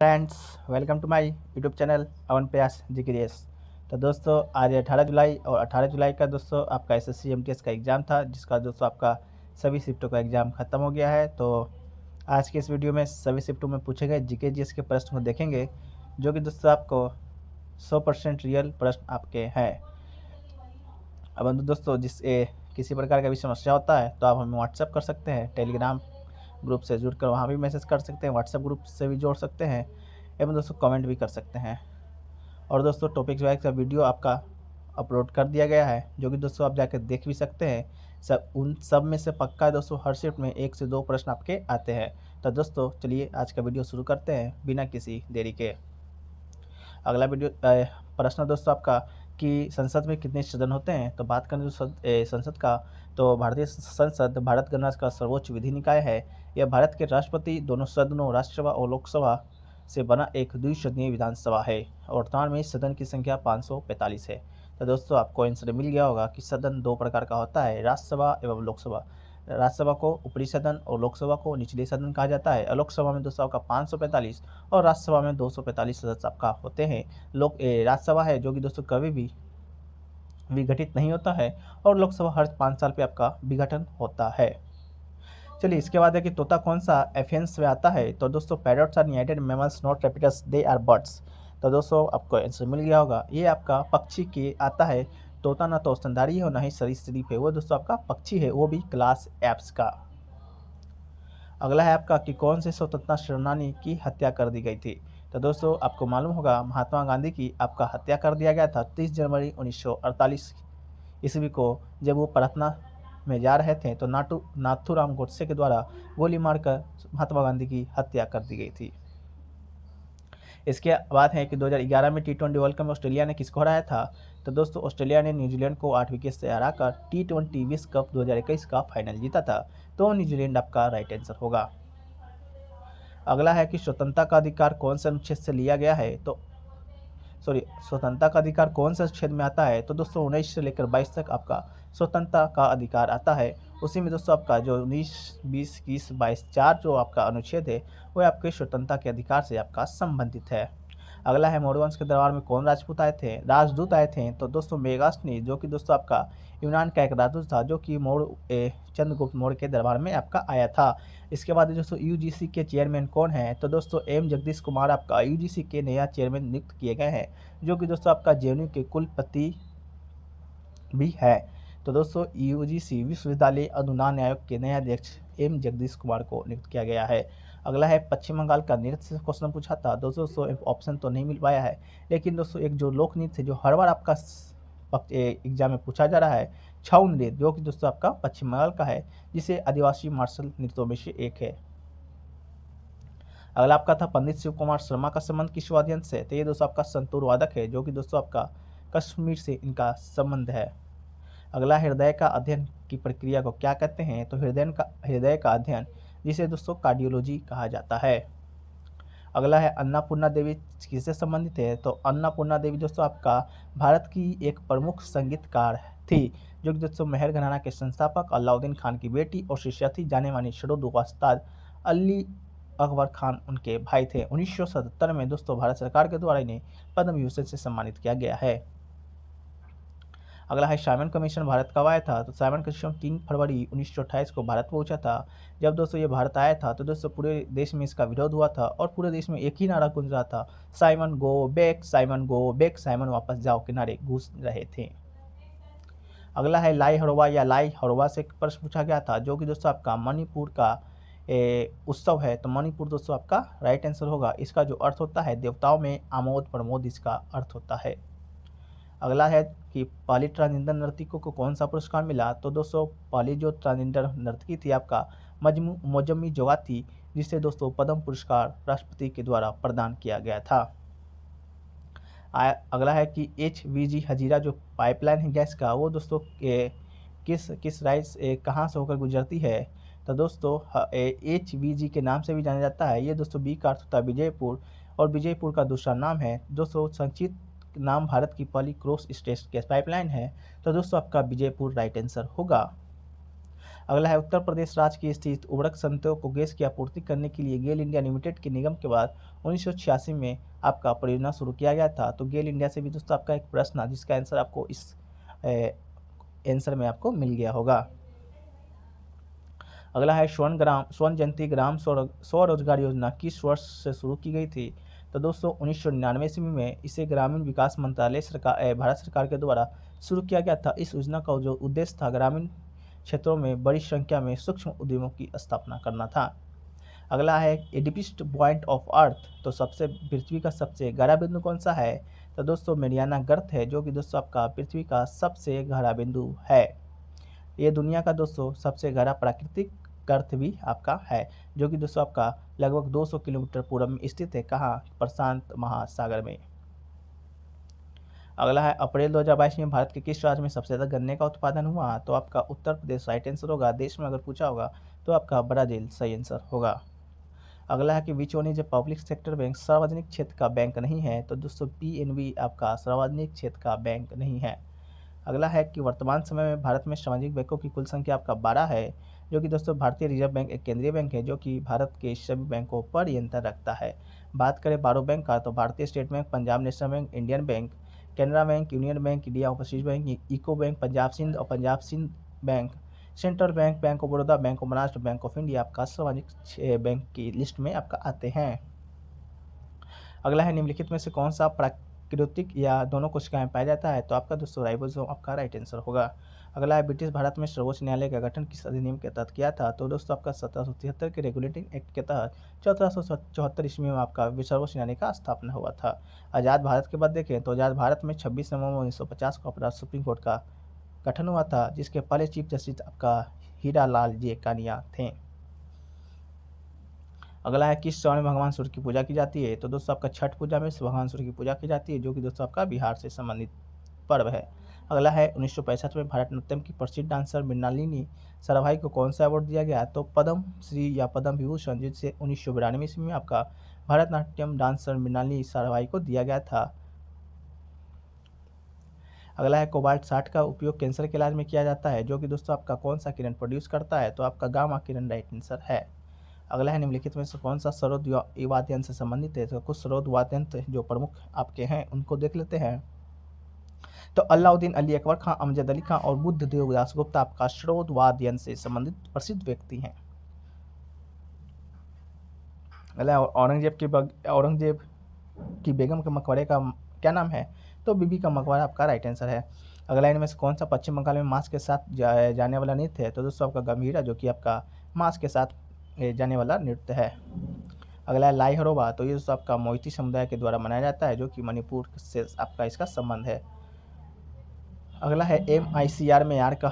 Friends, welcome to my YouTube channel Avan Prayas GKS. तो दोस्तों, आज 18 जुलाई और 18 जुलाई का दोस्तों आपका एसएससी एमटीएस का एग्ज़ाम था, जिसका दोस्तों आपका सभी शिफ्टों का एग्ज़ाम ख़त्म हो गया है। तो आज के इस वीडियो में सभी शिफ्टों में पूछे गए जीके जीएस के प्रश्न को देखेंगे, जो कि दोस्तों आपको 100% रियल प्रश्न आपके हैं। अब दोस्तों, किसी प्रकार का भी समस्या होता है तो आप हमें व्हाट्सएप कर सकते हैं, टेलीग्राम ग्रुप से जुड़कर वहाँ भी मैसेज कर सकते हैं, व्हाट्सएप ग्रुप से भी जोड़ सकते हैं, एवं दोस्तों कमेंट भी कर सकते हैं। और दोस्तों, टॉपिक्स वाइज का वीडियो आपका अपलोड कर दिया गया है, जो कि दोस्तों आप जाकर देख भी सकते हैं। उन सब में से पक्का है दोस्तों, हर शिफ्ट में 1 से 2 प्रश्न आपके आते हैं। तो दोस्तों चलिए आज का वीडियो शुरू करते हैं बिना किसी देरी के। अगला वीडियो प्रश्न दोस्तों आपका कि संसद में कितने सदन होते हैं। तो बात करें संसद का, तो भारतीय संसद भारत गणराज्य का सर्वोच्च विधि निकाय है। यह भारत के राष्ट्रपति, दोनों सदनों राज्यसभा और लोकसभा से बना एक द्विसदनीय विधानसभा है। वर्तमान में इस सदन की संख्या 545 है। तो दोस्तों आपको आंसर मिल गया होगा कि सदन 2 प्रकार का होता है, राज्यसभा एवं लोकसभा। राज्यसभा को ऊपरी सदन और लोकसभा को निचले सदन कहा जाता है। लोकसभा में दोस्तों आपका 545 और राज्यसभा में 245 सदस्य आपका होते हैं। राज्यसभा है जो कि दोस्तों कभी भी विघटित नहीं होता है, और लोकसभा हर 5 साल पे आपका विघटन होता है। चलिए, इसके बाद है कि तोता कौन सा एफियंस में आता है। तो दोस्तों parrots are united mammals not reptiles, they are birds. तो दोस्तों आपको आंसर मिल गया होगा, ये आपका पक्षी के आता है। तोता ना तो स्तनधारी है और ना ही सरीसृप है, वो दोस्तों आपका पक्षी है, वो भी क्लास एप्स का। अगला है आपका कि कौन से स्वतंत्रता सेनानी की हत्या कर दी गई थी। तो दोस्तों आपको मालूम होगा, महात्मा गांधी की आपका हत्या कर दिया गया था 30 जनवरी 1948 ईस्वी को, जब वो प्रार्थना में जा रहे थे तो नाथूराम गोडसे के द्वारा गोली मारकर महात्मा गांधी की हत्या कर दी गई थी। इसके बाद है कि 2011 में T20 वर्ल्ड कप में ऑस्ट्रेलिया ने किसको हराया था। तो दोस्तों ऑस्ट्रेलिया ने न्यूजीलैंड को 8 विकेट से हराकर T20 विश्व कप 2021 का फाइनल जीता था। तो न्यूजीलैंड आपका राइट आंसर होगा। अगला है कि स्वतंत्रता का अधिकार कौन से अनुच्छेद से लिया गया है। तो स्वतंत्रता का अधिकार कौन से अनुच्छेद में आता है। तो दोस्तों 19 से लेकर 22 तक आपका स्वतंत्रता का अधिकार आता है। उसी में दोस्तों आपका जो 19, 20, 21, 22 4 जो आपका अनुच्छेद है, वह आपके स्वतंत्रता के अधिकार से आपका संबंधित है। अगला है मौर्य वंश के दरबार में कौन राजदूत आए थे। तो दोस्तों मेगास्थनी, जो कि दोस्तों आपका यूनान का एक राजदूत था, जो कि चंद्रगुप्त मौर्य के दरबार में आपका आया था। इसके बाद दोस्तों यूजीसी के चेयरमैन कौन है। तो दोस्तों एम जगदीश कुमार आपका यूजीसी के नया चेयरमैन नियुक्त किए गए हैं, जो कि दोस्तों आपका जेएनयू के कुलपति भी है। तो दोस्तों यूजीसी विश्वविद्यालय अनुदान आयोग के नए अध्यक्ष एम जगदीश कुमार को नियुक्त किया गया है। अगला है पश्चिम बंगाल का नृत्य से क्वेश्चन पूछा था। दोस्तों ऑप्शन तो नहीं मिल पाया है, लेकिन दोस्तों एक जो लोक नृत्य जो हर बार आपका एग्जाम में पूछा जा रहा है, छऊ नृत्य, जो कि दोस्तों आपका पश्चिम बंगाल का है, जिसे आदिवासी मार्शल नृत्यों में से एक है। अगला आपका था पंडित शिव कुमार शर्मा का संबंध किस वाद्ययंत्र से। तो ये दोस्तों आपका संतूर वादक है, जो कि दोस्तों आपका कश्मीर से इनका संबंध है। अगला हृदय का अध्ययन की प्रक्रिया को क्या कहते हैं। तो हृदय का अध्ययन, जिसे दोस्तों कार्डियोलॉजी कहा जाता है। अगला है अन्नपूर्णा देवी किससे संबंधित है। तो अन्नपूर्णा देवी दोस्तों आपका भारत की एक प्रमुख संगीतकार थी, जो कि दोस्तों मेहर घराना के संस्थापक अलाउद्दीन खान की बेटी और शिष्या थी। जाने मानी सरोद उस्ताद अली अकबर खान उनके भाई थे। 1977 में दोस्तों भारत सरकार के द्वारा इन्हें पद्म विभूषण से सम्मानित किया गया है। अगला है साइमन कमीशन भारत कब आया था। तो साइमन कमीशन 3 फरवरी 1928 को भारत पहुंचा था। जब दोस्तों ये भारत आया था तो दोस्तों पूरे देश में इसका विरोध हुआ था, और पूरे देश में एक ही नारा गूंज रहा था, Simon go back, Simon go back, Simon वापस जाओ के नारे गूंज रहे थे। अगला है लाई हड़वा या लाई हड़वा से प्रश्न पूछा गया था, जो कि दोस्तों आपका मणिपुर का उत्सव है। तो मणिपुर दोस्तों आपका राइट आंसर होगा। इसका जो अर्थ होता है देवताओं में आमोद प्रमोद, इसका अर्थ होता है। अगला है कि पहली ट्रांसजेंडर नर्तकियों को कौन सा पुरस्कार मिला। तो दोस्तों पहली जो ट्रांसजेंडर नर्तकी थी आपका मोजम्मी जोगाती, जिसे दोस्तों पद्म पुरस्कार राष्ट्रपति के द्वारा प्रदान किया गया था। अगला है कि HVG हजीरा जो पाइपलाइन है गैस का, वो दोस्तों किस राज्य कहाँ से होकर गुजरती है। तो दोस्तों HVG के नाम से भी जाना जाता है। ये दोस्तों बी का अर्थ होता है विजयपुर, और विजयपुर का दूसरा नाम है दोस्तों संक्षिप्त नाम भारत की पहली क्रॉस स्टेट गैस पाइपलाइन है। तो दोस्तों आपका विजयपुर राइट आंसर होगा। अगला है उत्तर प्रदेश राज्य की स्थित उर्वरक संयंत्रों को गैस की आपूर्ति करने के लिए गेल इंडिया लिमिटेड के निगम के बाद 1986 में आपका परियोजना शुरू किया गया था। तो गेल इंडिया से भी दोस्तों आपका एक प्रश्न है जिसका आंसर आपको इस आंसर में आपको मिल गया होगा। अगला है स्वर्ण जयंती ग्राम स्वरोजगार योजना किस वर्ष से शुरू की गई थी? तो दोस्तों 1999 ईस्वी में इसे ग्रामीण विकास मंत्रालय भारत सरकार के द्वारा शुरू किया गया था। इस योजना का जो उद्देश्य था ग्रामीण क्षेत्रों में बड़ी संख्या में सूक्ष्म उद्यमों की स्थापना करना था। अगला है ए डीपेस्ट पॉइंट ऑफ अर्थ, तो सबसे पृथ्वी का सबसे गहरा बिंदु कौन सा है? तो दोस्तों मेरियाना गर्त है, जो कि दोस्तों आपका पृथ्वी का सबसे गहरा बिंदु है। ये दुनिया का दोस्तों सबसे गहरा प्राकृतिक गर्त भी आपका है, जो कि दोस्तों आपका लगभग 200 किलोमीटर पूर्व में स्थित है। कहाँ? प्रशांत महासागर में। अगला है अप्रैल 2022 में भारत के किस राज्य में सबसे ज़्यादा गन्ने का उत्पादन हुआ? तो आपका उत्तर प्रदेश राइट आंसर होगा। देश में अगर पूछा होगा तो आपका ब्राजील सही आंसर होगा। अगला है कि which one is a public sector bank, सार्वजनिक क्षेत्र का बैंक नहीं है? तो दोस्तों पीएनबी आपका सार्वजनिक क्षेत्र का बैंक नहीं है। अगला है कि वर्तमान समय में भारत में सामाजिक बैंकों की कुल संख्या आपका 12 है, जो कि दोस्तों भारतीय रिजर्व बैंक एक केंद्रीय बैंक है जो कि भारत के सभी बैंकों पर नियंत्रण रखता है। बात करें 12 बैंक का, तो भारतीय state bank, Punjab national bank, Indian bank, Canara bank, union bank, India overseas bank, UCO bank, Punjab Sindh और Punjab Sindh bank, central bank, bank of Baroda, bank of Maharashtra, bank of India आपका सार्वजनिक बैंक की लिस्ट में आपका आते हैं। अगला है निम्नलिखित में से कौन सा प्राकृतिक या दोनों कोशिकाएं पाया जाता है? तो आपका दोस्तों राइबोसोम आपका राइट आंसर होगा। अगला है ब्रिटिश भारत में सर्वोच्च न्यायालय का गठन किस अधिनियम के तहत किया था? तो दोस्तों आपका 1773 के रेगुलेटिंग एक्ट के तहत 1774 ईस्वी में आपका सर्वोच्च न्यायालय का स्थापना हुआ था। आज़ाद भारत के बाद देखें तो आज़ाद भारत में 26 नवंबर 1950 को अपना सुप्रीम कोर्ट का गठन हुआ था, जिसके पहले चीफ जस्टिस आपका हीरा लाल जे कानिया थे। अगला है किस चरण में भगवान सूर्य की पूजा की जाती है? तो दोस्तों आपका छठ पूजा में भगवान सूर्य की पूजा की जाती है, जो कि दोस्तों आपका बिहार से संबंधित पर्व है। अगला है 1965 में भारतनाट्यम की प्रसिद्ध डांसर मृणालिनी साराभाई को कौन सा अवार्ड दिया गया? तो पद्म श्री या पद्म विभूषण, जिसे 1992 ईस्वी में आपका भारतनाट्यम डांसर मृणालिनी साराभाई को दिया गया था। अगला है कोबाल्ट 60 का उपयोग कैंसर के इलाज में किया जाता है, जो कि दोस्तों आपका कौन सा किरण प्रोड्यूस करता है? तो आपका गामा किरण राइट आंसर है। अगला है निम्नलिखित में से कौन सा सरोद वाद्य यंत्र से संबंधित है? तो कुछ सरोद वाद्य यंत्र जो प्रमुख आपके हैं उनको देख लेते हैं। तो अलाउद्दीन अली अकबर खां, अमजद अली खां और बुद्ध देव दासगुप्ता आपका सरोद वाद्य यंत्र से संबंधित प्रसिद्ध व्यक्ति हैं। अगला औरंगजेब की बेगम के मकबरे का क्या नाम है? तो बीबी का मकबरा आपका राइट आंसर है। अगला इनमें से कौन सा पश्चिम बंगाल में मांस के साथ जाने वाला नृत्य है? तो दोस्तों आपका गंभीरा, जो कि आपका मांस के साथ जाने वाला नृत्य है। अगला है लाई हरोबा, तो ये दोस्तों आपका मोइती समुदाय के द्वारा मनाया जाता है, जो कि मणिपुर से आपका इसका संबंध है। अगला है MICR में आर का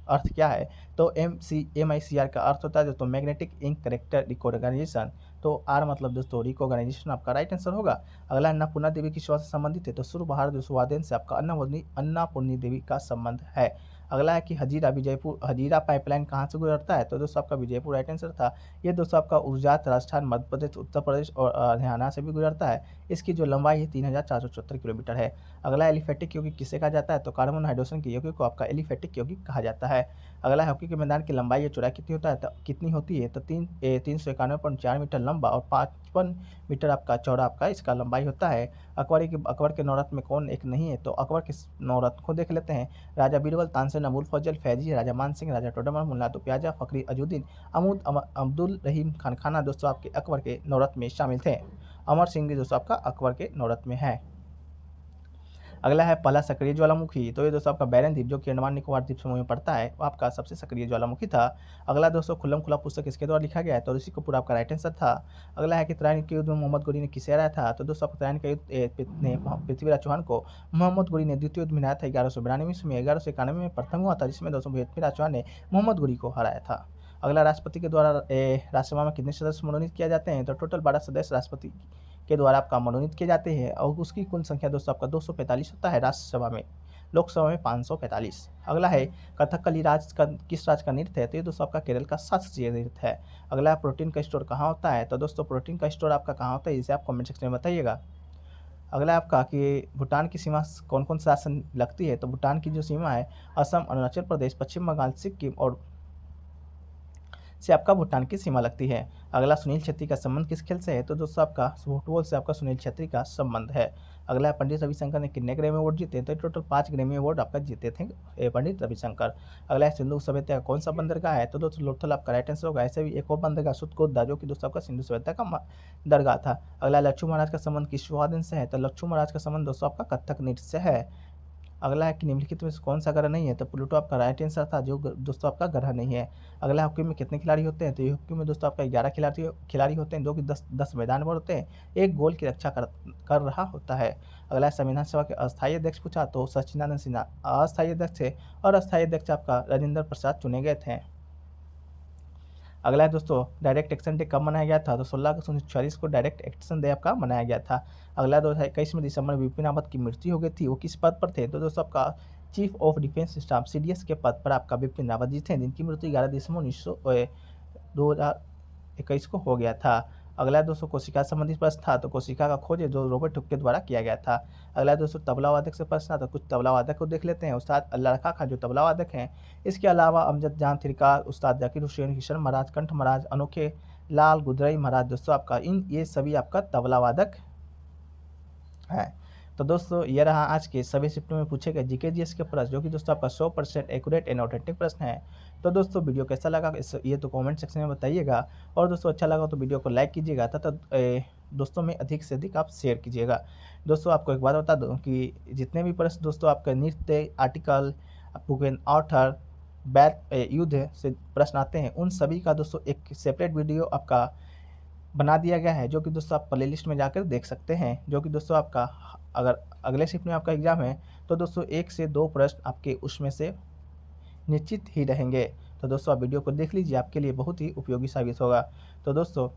अर्थ क्या है? तो MICR का अर्थ होता है दोस्तों मैग्नेटिक इंक करेक्टर रिकॉग्नाइजेशन। तो आर मतलब दोस्तों रिकॉग्नाइजेशन आपका राइट आंसर होगा। अगला अन्नपूर्णा देवी किस से संबंधित है? तो सूर्यबहार दोस्तों से आपका अन्नपूर्णी देवी का संबंध है। अगला है कि हजीरा पाइपलाइन कहाँ से गुजरता है? तो दोस्तों आपका विजयपुर राइट आंसर था। ये दोस्तों आपका गुजरात, राजस्थान, मध्य प्रदेश, उत्तर प्रदेश और हरियाणा से भी गुजरता है। इसकी जो लंबाई है 3474 किलोमीटर है। अगला एलिफेटिक यौगिक किसे कहा जाता है? तो कार्बन हाइड्रोजन के यौगिक को आपका एलिफेटिक यौगिक कहा जाता है। अगला हॉकी के मैदान की लंबाई या चौड़ाई कितनी होती है? तो 391.4 मीटर लंबा और 55 मीटर आपका चौड़ा आपका इसका लंबाई होता है। अकबर के नौरत्न में कौन एक नहीं है? तो अकबर के नौरत्न को देख लेते हैं। राजा बीरबल, तानसेन, अबुल फजल, फैजी, राजा मान सिंह, राजा टोडरमल, मुल्ला दुप्याजा, फखरी अजुद्दीन, अब्दुल रहीम खान खाना दोस्तों आपके अकबर के नौरत्न में शामिल थे। अमर सिंह भी दोस्तों आपका अकबर के नौरत्न में है। अगला है पहला सक्रिय ज्वालामुखी, तो ये दोस्तों आपका बैरन द्वीप, जो कि अंडमान निकोबार द्वीप समूह में पड़ता है, वो आपका सबसे सक्रिय ज्वालामुखी था। अगला दोस्तों खुल्लम खुला पुस्तक इसके द्वारा लिखा गया है? तो ऋषि कपूर आपका राइट आंसर था। अगला है कि त्राइन के युद्ध में मोहम्मद गोरी ने किसे हराया था? तो दोस्तों आपका त्राइन का युद्ध ने पृथ्वीराज चौहान को मोहम्मद गोरी ने द्वितीय युद्ध में हराया था 1192 ईस्वी में। 1191 में प्रथम हुआ था, जिसमें दोस्तों पृथ्वीराज चौहान ने मोहम्मद गोरी को हराया था। अगला राष्ट्रपति के द्वारा राज्यसभा में कितने सदस्य मनोनीत किए जाते हैं? तो टोटल 12 सदस्य राष्ट्रपति के द्वारा आपका मनोनीत किए जाते हैं और उसकी कुल संख्या दोस्तों आपका 245 होता है राज्यसभा में। लोकसभा में 545। अगला है कथकली किस राज्य का नृत्य है? तो ये दोस्तों आपका केरल का शास्त्रीय नृत्य है। अगला है प्रोटीन का स्टोर कहाँ होता है? तो दोस्तों प्रोटीन का स्टोर आपका कहाँ होता है, इसे आप कमेंट सेक्शन में बताइएगा। अगला आपका कि भूटान की सीमा कौन कौन सा राष्ट्र लगती है? तो भूटान की जो सीमा है असम, अरुणाचल प्रदेश, पश्चिम बंगाल, सिक्किम और से आपका भूटान की सीमा लगती है। अगला, सुनील छेत्री का संबंध किस खेल से है? तो दोस्तों आपका फुटबॉल से आपका सुनील छेत्री का संबंध है। अगला, पंडित रविशंकर ने कितने ग्रैमी अवार्ड जीते? तो टोटल 5 ग्रैमी अवार्ड आपका जीते थे पंडित रविशंकर। अगला, सिंधु सभ्यता का कौन सा बंदरगाह है? तो दोस्तों लोथल आपका राइट आंसर होगा। ऐसे भी एक और बंदरगाह सुतकोदा, जो कि दोस्तों आपका सिंधु सभ्यता का दरगाह था। अगला, लच्छू महाराज का संबंध किस वादन से है? तो लच्छू महाराज का संबंध दोस्तों आपका कथक नृत्य से है। अगला है कि निम्नलिखित में से कौन सा ग्रह नहीं है? तो प्लूटो आपका राइट आंसर था, जो दोस्तों आपका ग्रह नहीं है। अगला, हॉकी में कितने खिलाड़ी होते हैं? तो ये हॉकी में दोस्तों आपका 11 खिलाड़ी होते हैं, जो कि 10 मैदान पर होते हैं, एक गोल की रक्षा कर रहा होता है। अगला, संविधान सभा के अस्थायी अध्यक्ष पूछा तो सच्चिदानंद सिन्हा अस्थायी अध्यक्ष थे और अस्थायी अध्यक्ष आपका राजेंद्र प्रसाद चुने गए थे। अगला है दोस्तों, डायरेक्ट एक्शन डे कब मनाया गया था? तो 16 अगस्त 1946 को डायरेक्ट एक्शन डे आपका मनाया गया था। अगला, 2021 में दिसंबर में विपिन रावत की मृत्यु हो गई थी, वो किस पद पर थे? तो दोस्तों आपका chief of defence staff CDS के पद पर आपका विपिन रावत जी थे, जिनकी मृत्यु 11 दिसंबर 2021 को हो गया था। अगला दोस्तों, कोशिका संबंधित प्रश्न था, तो कोशिका का खोज है जो रॉबर्ट हुक के द्वारा किया गया था। अगला दोस्तों, तबला वादक से प्रश्न था, तो कुछ तबला वादक को देख लेते हैं। उस्ताद अल्लाह रखा खां जो तबला वादक हैं। इसके अलावा अमजद जान थिरकार, उस्ताद जाकिर हुसैन किशन महाराज, कंठ महाराज, अनोखे लाल गुदरई महाराज, दोस्तों आपका ये सभी आपका तबला वादक है। तो दोस्तों ये रहा आज के सभी शिफ्टों में पूछे गए जीके जीएस के प्रश्न, जो कि दोस्तों आपका 100% एक्यूरेट एंड ऑथेंटिक प्रश्न है। तो दोस्तों वीडियो कैसा लगा ये तो कमेंट सेक्शन में बताइएगा, और दोस्तों अच्छा लगा तो वीडियो को लाइक कीजिएगा तथा दोस्तों में अधिक से अधिक आप शेयर कीजिएगा। दोस्तों आपको एक बात बता दूं कि जितने भी प्रश्न दोस्तों आपका नृत्य, आर्टिकल, ऑथर, बैथ युद्ध से प्रश्न आते हैं, उन सभी का दोस्तों एक सेपरेट वीडियो आपका बना दिया गया है, जो कि दोस्तों आप प्लेलिस्ट में जाकर देख सकते हैं। जो कि दोस्तों आपका अगर अगले शिफ्ट में आपका एग्जाम है तो दोस्तों 1 से 2 प्रश्न आपके उसमें से निश्चित ही रहेंगे। तो दोस्तों आप वीडियो को देख लीजिए, आपके लिए बहुत ही उपयोगी साबित होगा। तो दोस्तों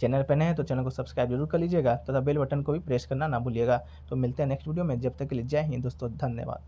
चैनल पर नए हैं तो चैनल को सब्सक्राइब जरूर कर लीजिएगा तथा बेल बटन को भी प्रेस करना ना भूलिएगा। तो मिलते हैं नेक्स्ट वीडियो में, जब तक के लिए जय हिंद दोस्तों, धन्यवाद।